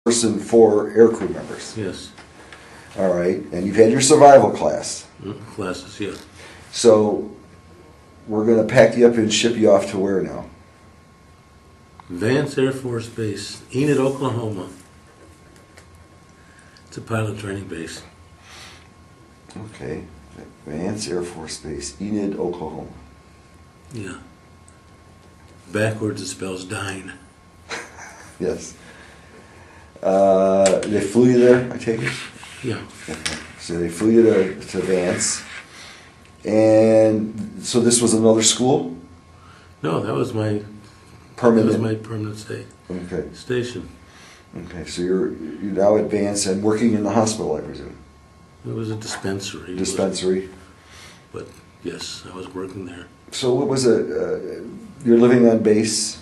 person for aircrew members. Yes. All right, and you've had your survival class. Classes, yeah. So we're going to pack you up and ship you off to where now? Vance Air Force Base, Enid, Oklahoma. It's a pilot training base. Okay, Vance Air Force Base, Enid, Oklahoma. Yeah. Backwards it spells dine. Yes. They flew you there, I take it? Yeah. Okay. So they flew you to Vance. And so this was another school? No, that was my Permanent? That was my permanent station. Okay, so you're now at Vance and working in the hospital, I presume? It was a dispensary. Dispensary. But yes, I was working there. So what was it? You're living on base.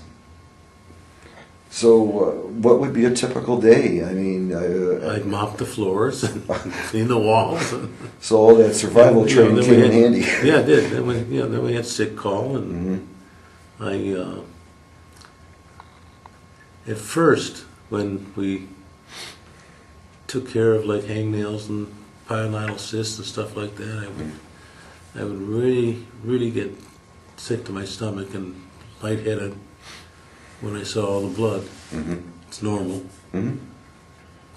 So what would be a typical day? I mean, I'd mop the floors and clean the walls. So all that survival training came in handy. Yeah, it did. Then we had sick call, and at first when we took care of like hangnails and pilonidal cysts and stuff like that, I would really get sick to my stomach and lightheaded when I saw all the blood. Mm-hmm. It's normal. Mm-hmm.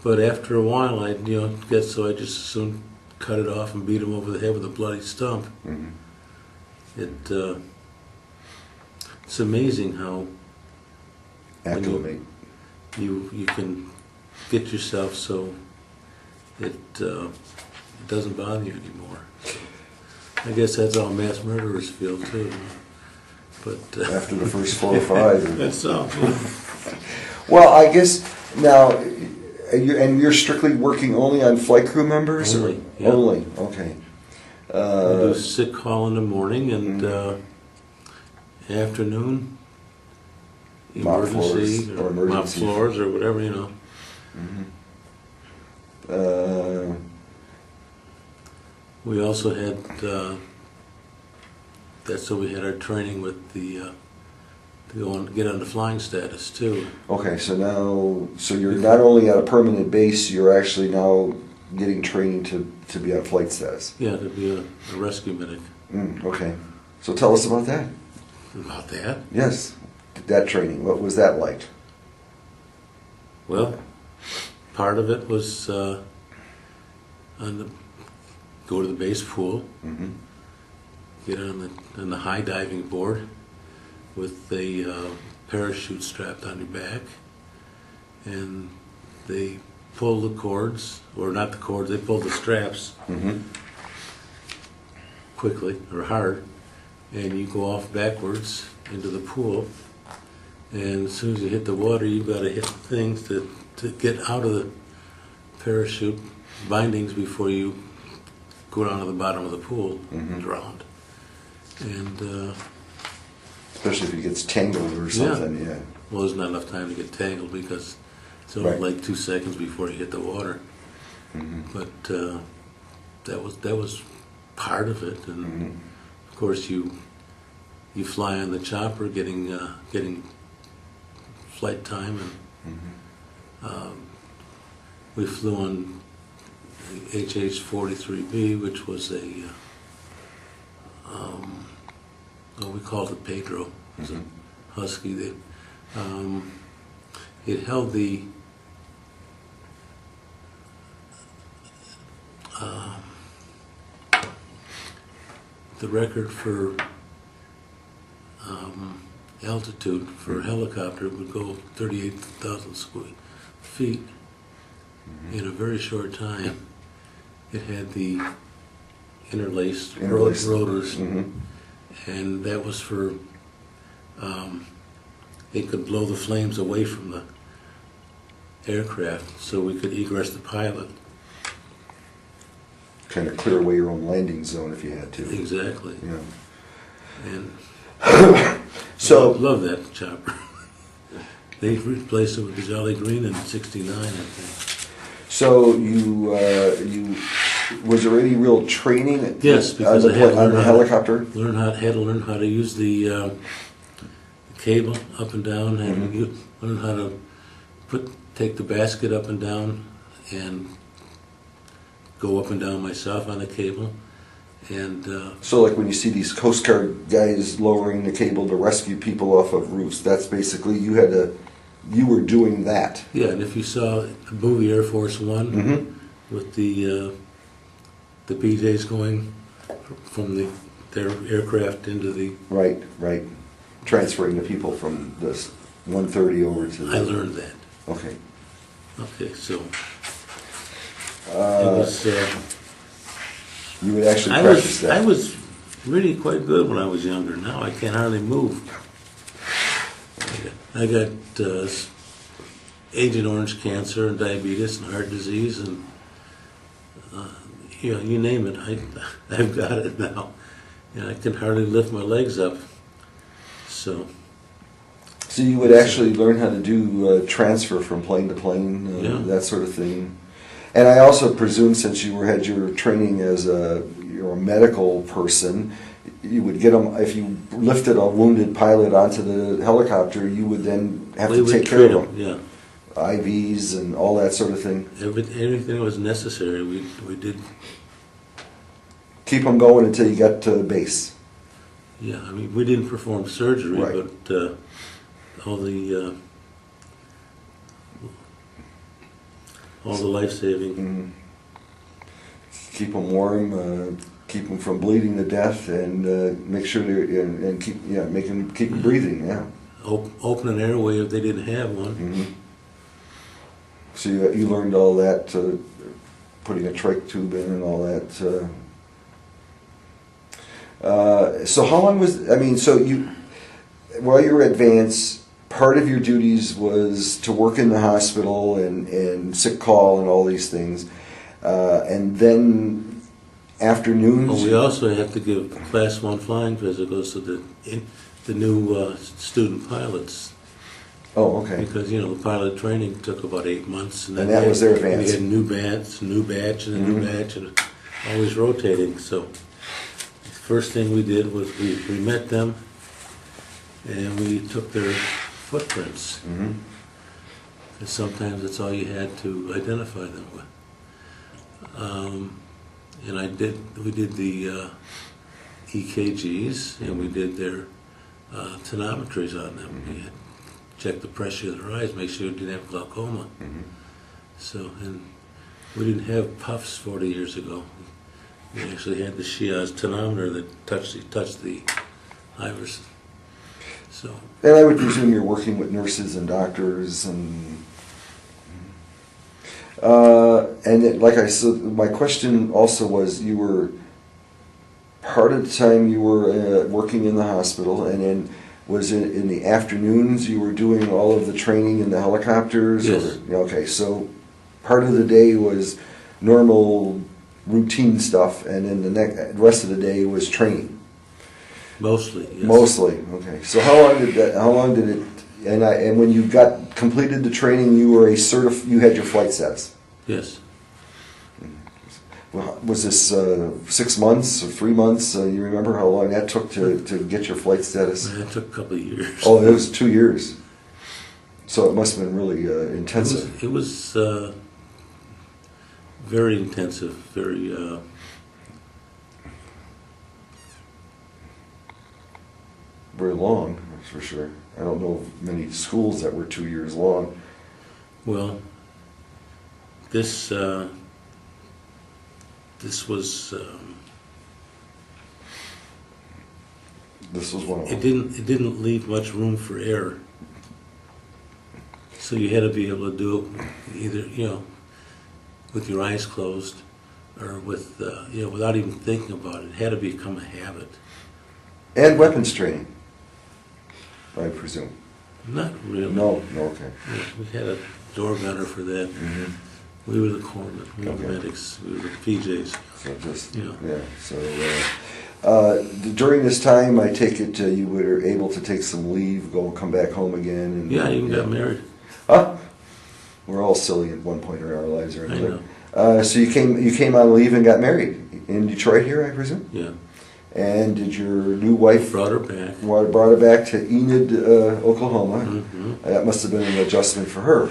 But after a while, I'd get so I just as soon cut it off and beat him over the head with a bloody stump. Mm-hmm. It's amazing how Acclimate. you can get yourself so it doesn't bother you anymore. So I guess that's how mass murderers feel too. But After the first 4 or 5. That's so. Well, I guess now, you're strictly working only on flight crew members? Only, or? yeah. Only, okay. I do sick call in the morning and afternoon, emergency, or mop floors or whatever, Mm-hmm. We also had, that's so we had our training with the, to go on, get on the flying status too. Okay, so you're not only at a permanent base, you're actually now getting training to be on flight status. Yeah, to be a rescue medic. Okay, so tell us about that. About that? Yes, that training. What was that like? Well, part of it was go to the base pool, get on the high diving board with a parachute strapped on your back, and they pull the cords, or not the cords, they pull the straps quickly or hard, and you go off backwards into the pool, and as soon as you hit the water, you've got to hit things to get out of the parachute bindings before you go down to the bottom of the pool and drown. And especially if it gets tangled or something, yeah. Well, there's not enough time to get tangled because it's only like 2 seconds before you hit the water. But that was part of it, and of course you fly on the chopper, getting flight time, and we flew on the HH-43B, which was we called it Pedro. It was a Husky. It held the record for altitude for a helicopter. Would go 38,000 feet in a very short time. It had the interlaced rotors, and that was for it could blow the flames away from the aircraft so we could egress the pilot. Kind of clear away your own landing zone if you had to. Exactly. Yeah. And so love that chopper. They replaced it with the Jolly Green in '69, I think. So was there any real training? Yes, because I had to learn on the helicopter. Had to learn how to use the cable up and down, and learn how to take the basket up and down and go up and down myself on the cable. And So like when you see these Coast Guard guys lowering the cable to rescue people off of roofs, that's basically you were doing that. yeah, and if you saw the movie Air Force One with the PJs going from their aircraft into the... Right, right. Transferring the people from this 130 over to the... I learned that. Okay. Okay, so it was... You would actually practice that. I was really quite good when I was younger. Now I can hardly move. I got Agent Orange cancer and diabetes and heart disease and you name it. I've got it now. I can hardly lift my legs up. So you would actually learn how to do transfer from plane to plane, that sort of thing. And I also presume, since you had your training as you're a medical person, you would get them, if you lifted a wounded pilot onto the helicopter, you would then have to take care of them. Yeah. IVs and all that sort of thing. Anything was necessary, we did. Keep them going until you got to base. Yeah, I mean, we didn't perform surgery, Right. but all the life-saving. Keep them warm, keep them from bleeding to death, and make sure they're and keep keep them breathing. Yeah. Open an airway if they didn't have one. So you learned all that, putting a trach tube in and all that. So how long was? I mean, so while you were at Vance, part of your duties was to work in the hospital and sick call and all these things, and then afternoons. Well, we also have to give Class 1 flying physicals to the new student pilots. Oh, okay. Because the pilot training took about 8 months, and that was their advance. We had new batch, and a new batch, and always rotating. So the first thing we did was we met them, and we took their footprints. Because sometimes that's all you had to identify them with. And we did the EKGs, and we did their tonometries on them. We had check the pressure of their eyes, make sure they didn't have glaucoma. So, and we didn't have puffs 40 years ago. We actually had the Shiaz tonometer that touched the iris. So. And I would presume you're working with nurses and doctors and like I said, my question also was, you were part of the time you were working in the hospital, and then was it in the afternoons you were doing all of the training in the helicopters? Yes. Okay, so part of the day was normal routine stuff, and then the rest of the day was training. Mostly, yes. Mostly, okay. So how long did it? And when you got completed the training, you were you had your flight status. Yes. Well, was this 6 months or 3 months? You remember how long that took to get your flight status? It took a couple of years. Oh, it was 2 years. So it must have been really intensive. It was very intensive, very... very long, that's for sure. I don't know of many schools that were 2 years long. Well, this was... This was one of them. It didn't leave much room for error. So you had to be able to do it either, with your eyes closed, or with, without even thinking about it. It had to become a habit. And weapons training, I presume. Not really. No, okay. We had a door gunner for that. We were the corpsmen, we were the medics, we were the PJs. So just, Yeah. So during this time, I take it you were able to take some leave, come back home again. And, I even got married. Huh? We're all silly at one point in our lives or another. I know. So you came on leave and got married in Detroit here, I presume? Yeah. And did your new wife... Brought her back. Brought her back to Enid, Oklahoma. Mm-hmm. That must have been an adjustment for her.